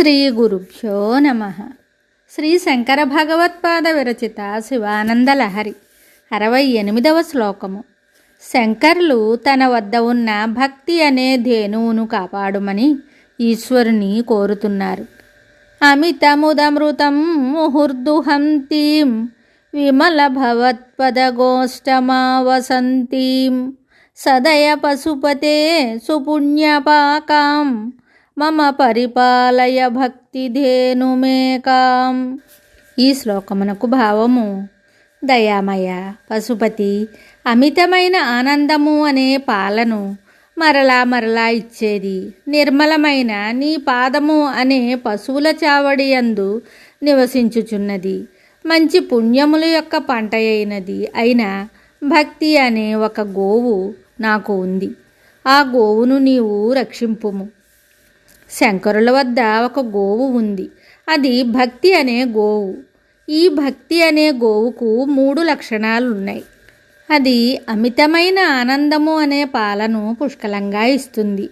శ్రీ గురుభ్యో నమ. శ్రీ శంకర భగవత్పాద విరచిత శివానందలహరి 68వ శ్లోకము. శంకరులు తన వద్ద ఉన్న భక్తి అనే ధేనువును కాపాడుమని ఈశ్వరుని కోరుతున్నారు. అమితముదమృతం ముహుర్దుహంతీం విమల భవత్పదగోష్టమావసంతీం సదయ పశుపతే సుపుణ్యపాకాం మమ పరిపాలయ భక్తిధేనుమేకాం. ఈ శ్లోకమునకు భావము: దయామయ పశుపతి, అమితమైన ఆనందము అనే పాలను మరలా మరలా ఇచ్చేది నిర్మలమైన నీ పాదము అనే పశువుల చావడి యందు నివసించుచున్నది. మంచి పుణ్యముల యొక్క పంట అయిన భక్తి అనే ఒక గోవు నాకు ఉంది. ఆ గోవును నీవు రక్షింపుము. శంకరుల వద్ద ఒక గోవు ఉంది. అది భక్తి అనే గోవు. ఈ భక్తి అనే గోవుకు 3 లక్షణాలున్నాయి. అది అమితమైన ఆనందము అనే పాలను పుష్కలంగా ఇస్తుంది.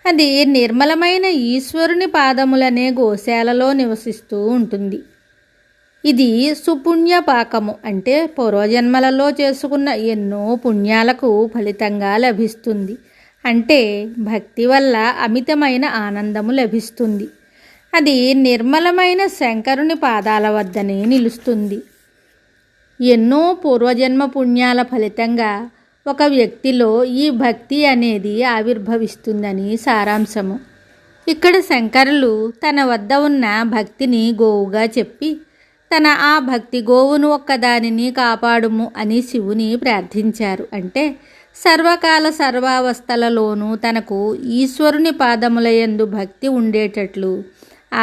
అది నిర్మలమైన ఈశ్వరుని పాదములనే గోశాలలో నివసిస్తూ ఉంటుంది. ఇది సుపుణ్యపాకము, అంటే పూర్వజన్మలలో చేసుకున్న ఎన్నో పుణ్యాలకు ఫలితంగా లభిస్తుంది. అంటే భక్తి వల్ల అమితమైన ఆనందము లభిస్తుంది. అది నిర్మలమైన శంకరుని పాదాల వద్దనే నిలుస్తుంది. ఎన్నో పూర్వజన్మ పుణ్యాల ఫలితంగా ఒక వ్యక్తిలో ఈ భక్తి అనేది ఆవిర్భవిస్తుందని సారాంశము. ఇక్కడ శంకరులు తన వద్ద ఉన్న భక్తిని గోవుగా చెప్పి తన ఆ భక్తి గోవును ఒక్కదానిని కాపాడుము అని శివుని ప్రార్థించారు. అంటే సర్వకాల సర్వావస్థలలోనూ తనకు ఈశ్వరుని పాదములయందు భక్తి ఉండేటట్లు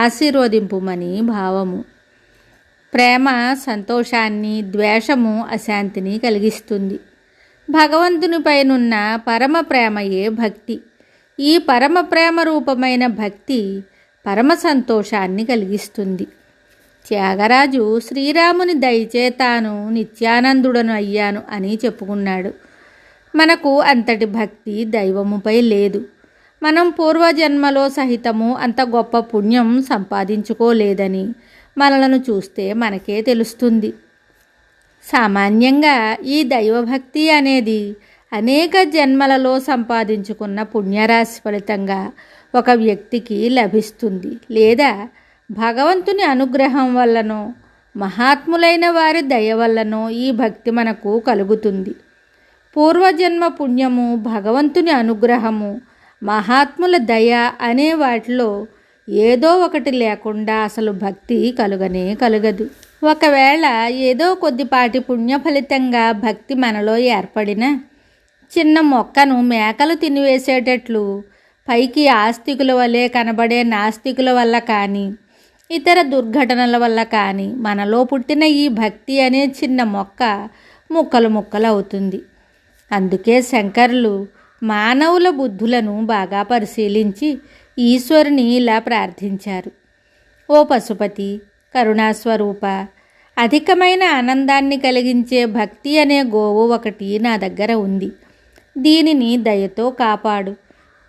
ఆశీర్వదింపుమని భావము. ప్రేమ సంతోషాన్ని, ద్వేషము అశాంతిని కలిగిస్తుంది. భగవంతునిపైనున్న పరమ ప్రేమయే భక్తి. ఈ పరమ ప్రేమ రూపమైన భక్తి పరమ సంతోషాన్ని కలిగిస్తుంది. త్యాగరాజు శ్రీరాముని దయచే తాను నిత్యానందుడను అయ్యాను అని చెప్పుకున్నాడు. మనకు అంతటి భక్తి దైవముపై లేదు. మనం పూర్వజన్మలో సహితము అంత గొప్ప పుణ్యం సంపాదించుకోలేదని మనలను చూస్తే మనకే తెలుస్తుంది. సామాన్యంగా ఈ దైవభక్తి అనేది అనేక జన్మలలో సంపాదించుకున్న పుణ్యరాశి ఫలితంగా ఒక వ్యక్తికి లభిస్తుంది. లేదా భగవంతుని అనుగ్రహం వల్లనో మహాత్ములైన వారి దయ వల్లనో ఈ భక్తి మనకు కలుగుతుంది. పూర్వజన్మ పుణ్యము, భగవంతుని అనుగ్రహము, మహాత్ముల దయ అనే వాటిలో ఏదో ఒకటి లేకుండా అసలు భక్తి కలుగనే కలుగదు. ఒకవేళ ఏదో కొద్దిపాటి పుణ్య ఫలితంగా భక్తి మనలో ఏర్పడిన చిన్న మొక్కను మేకలు తినివేసేటట్లు పైకి ఆస్తికుల వలె కనబడే నాస్తికుల వల్ల కానీ ఇతర దుర్ఘటనల వల్ల కానీ మనలో పుట్టిన ఈ భక్తి అనే చిన్న మొక్క ముక్కలు ముక్కలు అవుతుంది. అందుకే శంకరులు మానవుల బుద్ధులను బాగా పరిశీలించి ఈశ్వరుని ఇలా ప్రార్థించారు: ఓ పశుపతి, కరుణాస్వరూప, అధికమైన ఆనందాన్ని కలిగించే భక్తి అనే గోవు ఒకటి నా దగ్గర ఉంది. దీనిని దయతో కాపాడు.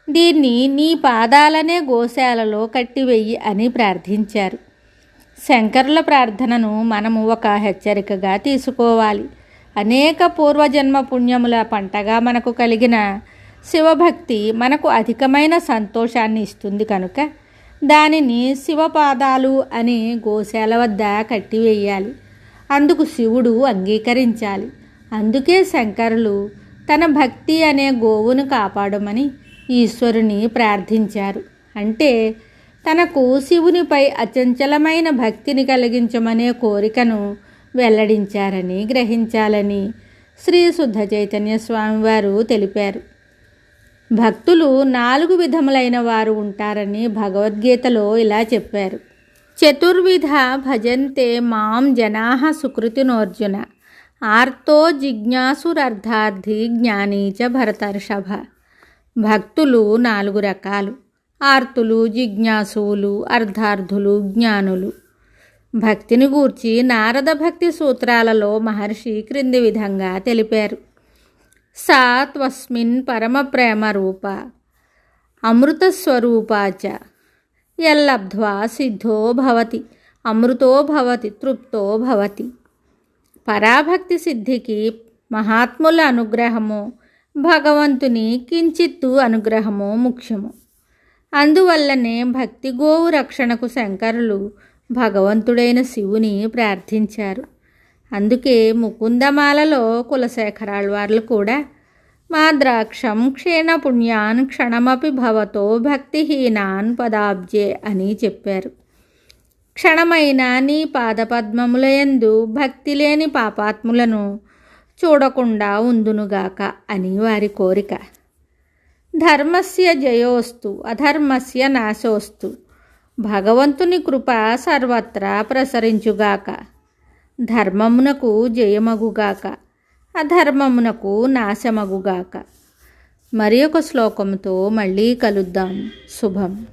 దీన్ని నీ పాదాలనే గోశాలలో కట్టివెయ్యి అని ప్రార్థించారు. శంకరుల ప్రార్థనను మనము ఒక హెచ్చరికగా తీసుకోవాలి. అనేక పూర్వజన్మ పుణ్యముల పంటగా మనకు కలిగిన శివభక్తి మనకు అధికమైన సంతోషాన్ని ఇస్తుంది కనుక దానిని శివపాదాలు అనే గోశాల వద్ద కట్టివేయాలి. అందుకు శివుడు అంగీకరించాలి. అందుకే శంకరులు తన భక్తి అనే గోవును కాపాడమని ఈశ్వరుని ప్రార్థించారు. అంటే తనకు శివునిపై అచంచలమైన భక్తిని కలిగించమనే కోరికను వెల్లడించారని గ్రహించాలని శ్రీ శుద్ధ చైతన్య స్వామివారు తెలిపారు. భక్తులు 4 విధములైన వారు ఉంటారని భగవద్గీతలో ఇలా చెప్పారు: చతుర్విధ భజంతే మాం జనాః సుకృతినోర్జున ఆర్తో జిజ్ఞాసురర్థార్థి జ్ఞానీ చ భరతర్షభ. భక్తులు 4 రకాలు: ఆర్తులు, జిజ్ఞాసువులు, అర్థార్థులు, జ్ఞానులు. భక్తిని గూర్చి నారద భక్తి సూత్రాలలో మహర్షి క్రింది విధంగా తెలిపారు: సా త్వస్మిన్ పరమ ప్రేమ రూప అమృతస్వరూపాచ యల్లబ్ధ్వా సిద్ధో భవతి అమృతో భవతి తృప్తో భవతి. పరాభక్తి సిద్ధికి మహాత్ముల అనుగ్రహము, భగవంతుని కించిత్తు అనుగ్రహము ముఖ్యము. అందువల్లనే భక్తి గోవు రక్షణకు శంకరులు భగవంతుడైన శివుని ప్రార్థించారు. అందుకే ముకుందమాలలో కులశేఖరాళ్వార్లు కూడా మా ద్రాక్షం క్షీణపుణ్యాన్ క్షణమపి భవతో భక్తిహీనాన్ పదాబ్జే అని చెప్పారు. క్షణమైన నీ పాదపద్మములయందు భక్తి లేని పాపాత్ములను చూడకుండా ఉందునుగాక అని వారి కోరిక. ధర్మస్య జయోస్తు అధర్మస్య నాశోస్తు. భగవంతుని కృప సర్వత్రా ప్రసరించుగాక. ధర్మమునకు జయమగుగాక, అధర్మమునకు నాశమగుగాక. మరి ఒక శ్లోకంతో మళ్ళీ కలుద్దాం. శుభం.